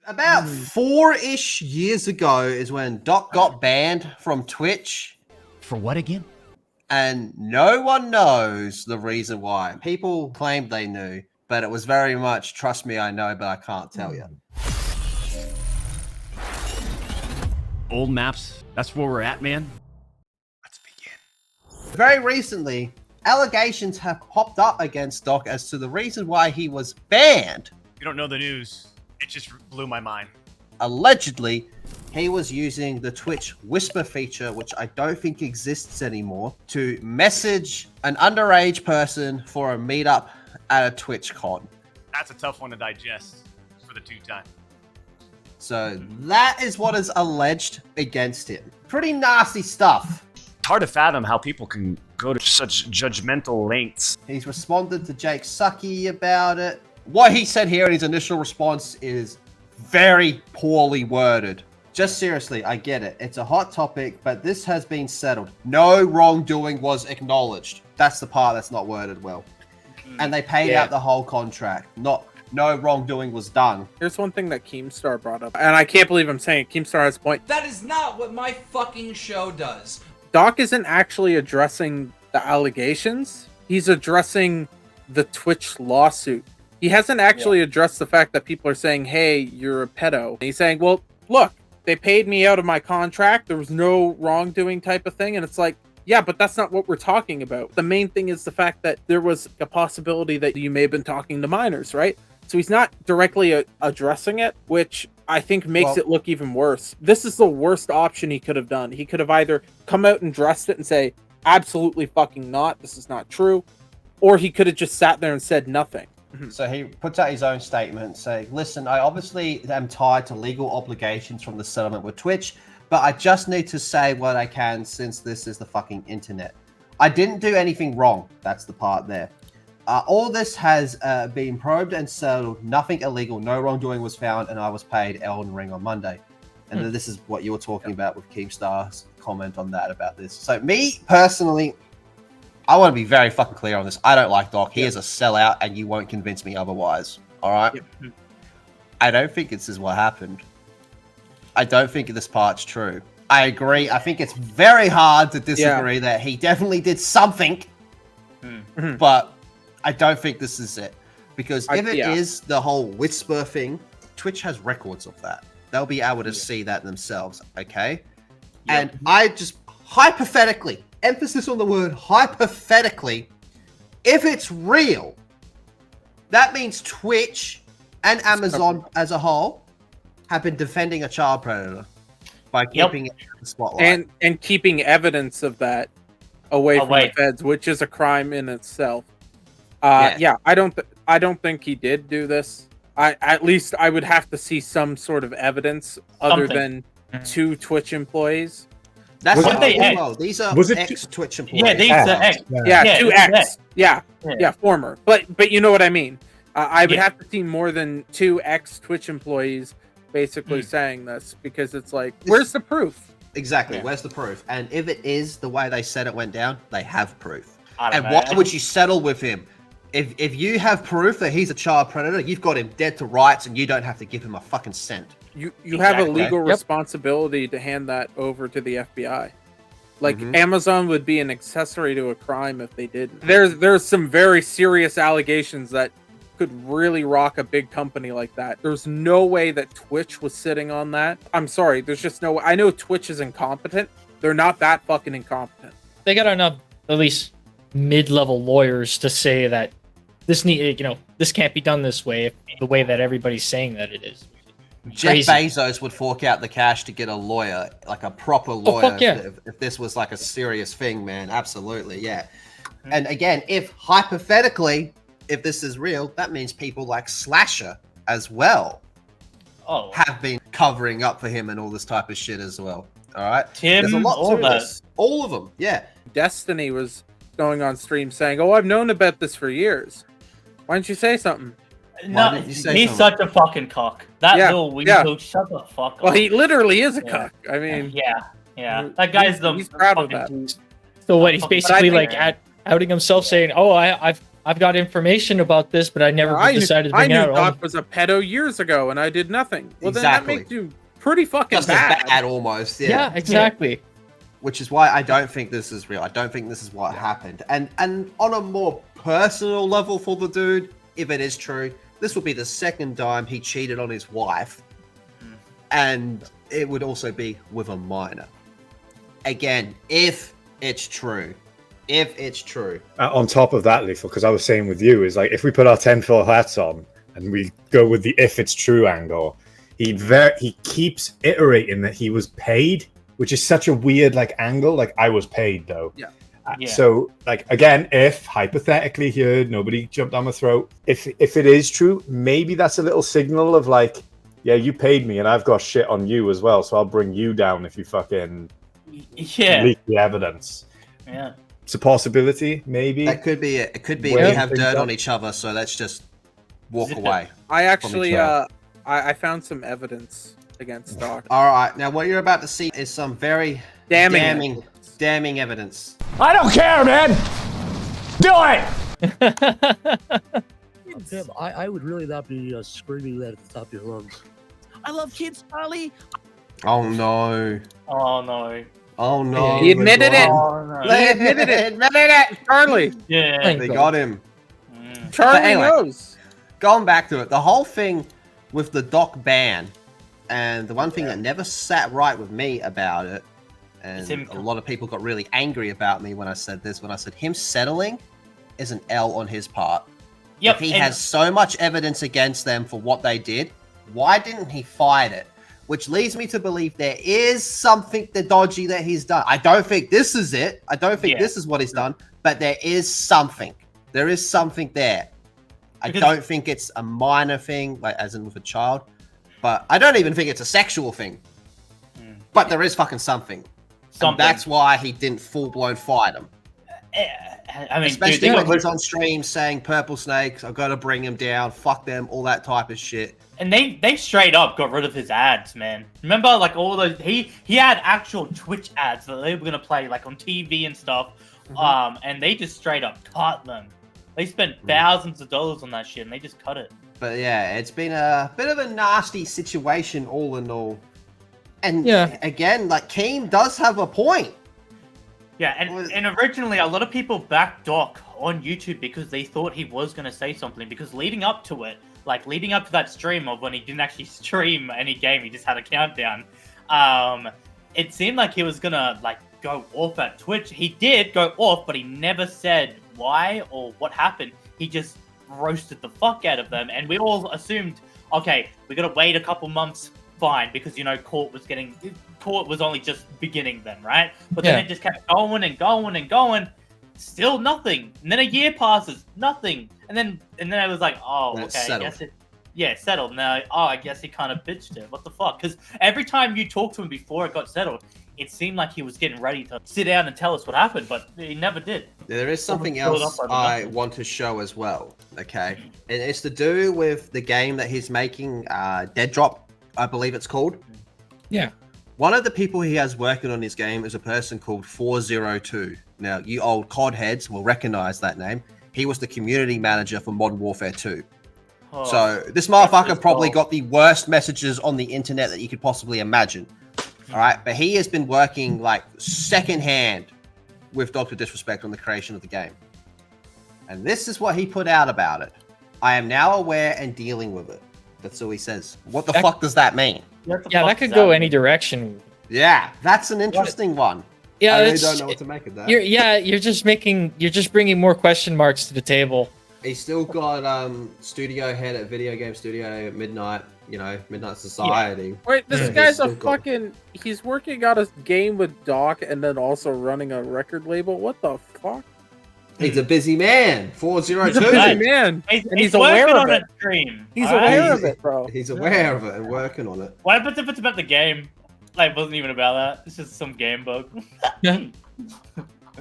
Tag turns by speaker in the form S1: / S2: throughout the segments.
S1: About 4-ish years ago is when Doc got banned from Twitch.
S2: For what again?
S1: And no one knows the reason why. People claimed they knew, but it was very much, trust me, I know, but I can't tell you.
S2: Old maps. That's where we're at, man. Let's begin.
S1: Very recently, allegations have popped up against Doc as to the reason why he was banned.
S3: You don't know the news. It just blew my mind.
S1: Allegedly, he was using the Twitch Whisper feature, which I don't think exists anymore, to message an underage person for a meetup at a Twitch con.
S3: That's a tough one to digest for the two-time.
S1: So that is what is alleged against him. Pretty nasty stuff.
S4: It's hard to fathom how people can go to such judgmental lengths.
S1: He's responded to Jake Sucky about it. What he said here in his initial response is very poorly worded. Just seriously, I get it. It's a hot topic, but this has been settled. No wrongdoing was acknowledged. That's the part that's not worded well. And they paid out the whole contract. No wrongdoing was done.
S5: Here's one thing that Keemstar brought up, and I can't believe I'm saying it. Keemstar has a point.
S6: That is not what my fucking show does.
S5: Doc isn't actually addressing the allegations. He's addressing the Twitch lawsuit. He hasn't actually addressed the fact that people are saying, hey, you're a pedo. And he's saying, well, look, they paid me out of my contract. There was no wrongdoing type of thing. And it's like, yeah, but that's not what we're talking about. The main thing is the fact that there was a possibility that you may have been talking to minors, right? So he's not directly addressing it, which I think makes it look even worse. This is the worst option he could have done. He could have either come out and addressed it and say, absolutely fucking not, this is not true. Or he could have just sat there and said nothing.
S1: So he puts out his own statement saying, listen, I obviously am tied to legal obligations from the settlement with Twitch, but I just need to say what I can since this is the fucking internet. I didn't do anything wrong. That's the part there. All this has been probed and settled. Nothing illegal. No wrongdoing was found, and I was paid Elden Ring on Monday. And then this is what you were talking about with Keemstar's comment on that about this. So me, personally, I want to be very fucking clear on this. I don't like Doc. He is a sellout, and you won't convince me otherwise. All right? I don't think this is what happened. I don't think this part's true. I agree. I think it's very hard to disagree that he definitely did something, but I don't think this is it. Because if it is the whole Whisper thing, Twitch has records of that. They'll be able to see that themselves, okay? And I just, hypothetically, emphasis on the word hypothetically, if it's real, that means Twitch and Amazon as a whole have been defending a child predator by keeping it in the spotlight.
S5: And keeping evidence of that away from the feds, which is a crime in itself. I don't think he did do this. At least I would have to see some sort of evidence other than 2 Twitch employees.
S1: That's what they well. These are ex-Twitch employees.
S7: Yeah, these are ex.
S5: Yeah, 2 ex. Yeah, former. But you know what I mean. I would have to see more than 2 ex-Twitch employees basically saying this, because it's like, where's the proof?
S1: Exactly, where's the proof? And if it is the way they said it went down, they have proof. And why would you settle with him? If you have proof that he's a child predator, you've got him dead to rights, and you don't have to give him a fucking cent.
S5: You have a legal responsibility to hand that over to the FBI. Like, Amazon would be an accessory to a crime if they didn't. There's some very serious allegations that could really rock a big company like that. There's no way that Twitch was sitting on that. I'm sorry, there's just no way. I know Twitch is incompetent. They're not that fucking incompetent.
S7: They got enough, at least mid-level lawyers, to say that this this can't be done this way, the way that everybody's saying that it is.
S1: Jeff Bezos would fork out the cash to get a lawyer, like a proper lawyer, if this was like a serious thing, man. Absolutely, yeah. And again, if hypothetically, if this is real, that means people like Slasher as well have been covering up for him and all this type of shit as well. All right, there's a lot to this. All of them, yeah.
S5: Destiny was going on stream saying, "Oh, I've known about this for years. Why didn't you say something?"
S8: No, he's such a fucking cock. That little wee coach, shut the fuck up.
S5: Well, he literally is a cuck. I mean,
S8: that guy's
S5: he's proud of that.
S7: So what? He's basically like outing himself, saying, "Oh, I I've got information about this, but I never decided to
S5: I
S7: bring it
S5: knew
S7: out.
S5: Doc was a pedo years ago, and I did nothing. Well, then that
S1: Exactly.
S5: makes you pretty fucking
S1: Just as
S5: bad.
S1: bad, almost.
S7: Yeah, exactly.
S1: Which is why I don't think this is real. I don't think this is what happened. And on a more personal level for the dude, if it is true, this will be the second time he cheated on his wife, and it would also be with a minor. Again, if it's true. If it's true.
S9: On top of that, Lethal, because I was saying with you, is like if we put our tinfoil hats on and we go with the if it's true angle, he keeps iterating that he was paid, which is such a weird like angle. Like I was paid though.
S5: Yeah.
S9: So like again, if hypothetically here, nobody jumped down my throat. If it is true, maybe that's a little signal of like, yeah, you paid me and I've got shit on you as well, so I'll bring you down if you fucking leak the evidence.
S8: Yeah.
S9: It's a possibility, maybe.
S1: That could be it. It could be
S9: Well,
S1: we have
S9: things
S1: dirt
S9: don't-
S1: on each other, so let's just walk away.
S5: I actually,
S1: each other.
S5: I found some evidence against Doc.
S1: All right, now what you're about to see is some very damning evidence.
S4: I don't care, man. Do it.
S10: Tim, I would really not be screaming that at the top of your lungs. I love kids, Charlie.
S1: Oh no!
S8: Oh no.
S1: Oh no!
S5: He admitted it.
S8: Oh, no.
S5: He admitted it. Admitted it. Charlie.
S8: Yeah.
S1: They got him.
S5: Charlie
S1: But anyway,
S5: knows.
S1: Going back to it, the whole thing with the Doc ban, and the one thing that never sat right with me about it, and a lot of people got really angry about me when I said this, when I said him settling is an L on his part.
S8: Yep,
S1: If he has so much evidence against them for what they did, why didn't he fight it? Which leads me to believe there is something dodgy that he's done. I don't think this is it. I don't think this is what he's done, but there is something. There is something there. I don't think it's a minor thing, like as in with a child, but I don't even think it's a sexual thing. But there is fucking something. And that's why he didn't full-blown fight him.
S8: I mean,
S1: especially when he's on stream saying "Purple Snakes," I've got to bring him down. Fuck them, all that type of shit.
S8: And they straight up got rid of his ads, man. Remember, like all those he had actual Twitch ads that they were gonna play like on TV and stuff. And they just straight up cut them. They spent thousands of dollars on that shit, and they just cut it.
S1: But yeah, it's been a bit of a nasty situation, all in all. And again, like Keem does have a point.
S8: Yeah, and originally a lot of people backed Doc on YouTube because they thought he was gonna say something. Because leading up to it, like leading up to that stream of when he didn't actually stream any game, he just had a countdown. It seemed like he was gonna like go off at Twitch. He did go off, but he never said why or what happened. He just roasted the fuck out of them, and we all assumed, okay, we gotta wait a couple months, fine, because you know court was only just beginning then, right? But then it just kept going and going and going, still nothing. And then a year passes, nothing. And then I was like, oh, okay,
S1: settled.
S8: I guess it settled. Now, I guess he kind of bitched it. What the fuck? Because every time you talked to him before it got settled, it seemed like he was getting ready to sit down and tell us what happened, but he never did.
S1: There is something else I want to show as well, okay? And it's to do with the game that he's making, Dead Drop, I believe it's called.
S7: Yeah.
S1: One of the people he has working on his game is a person called 402. Now, you old COD heads will recognize that name. He was the community manager for Modern Warfare 2.
S8: Oh,
S1: so this motherfucker probably got the worst messages on the internet that you could possibly imagine. All right, but he has been working like secondhand with Dr. DisRespect on the creation of the game. And this is what he put out about it. I am now aware and dealing with it. That's all he says. What the fuck does that mean?
S7: Yeah, that could go any direction.
S1: Yeah, that's an interesting one.
S7: Yeah,
S1: I really don't know what to make of that.
S7: You're just bringing more question marks to the table.
S1: He's still got studio head at Video Game Studio Midnight, Midnight Society.
S5: Wait, this guy's a fucking... He's working out a game with Doc and then also running a record label? What the fuck?
S1: He's a busy man. 402.
S5: He's a busy man. And he's aware of it. He's aware of it, bro.
S1: He's aware of it and working on it.
S8: What if it's about the game? Like, it wasn't even about that. It's just some game bug.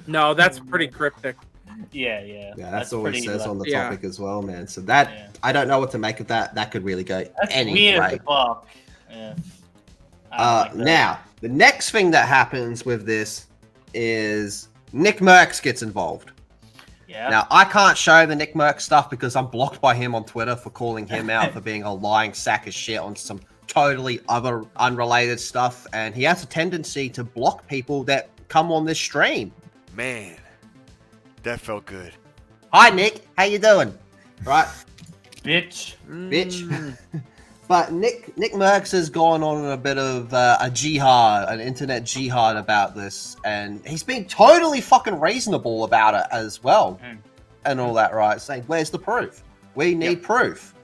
S5: No, that's pretty cryptic.
S8: Yeah,
S1: that's all he says on the topic as well, man. So that, I don't know what to make of that. That could really go any
S8: weird
S1: way.
S8: Fuck. Yeah.
S1: Now, the next thing that happens with this is Nick Merckx gets involved.
S8: Yeah.
S1: Now, I can't show the Nick Merck stuff because I'm blocked by him on Twitter for calling him out for being a lying sack of shit on some totally other unrelated stuff. And he has a tendency to block people that come on this stream.
S11: Man, that felt good.
S1: Hi, Nick. How you doing? Right?
S8: Bitch.
S1: Bitch. But Nick Merckx has gone on a bit of a jihad, an internet jihad about this, and he's been totally fucking reasonable about it as well, and all that, right? Saying, "Where's the proof? We need proof."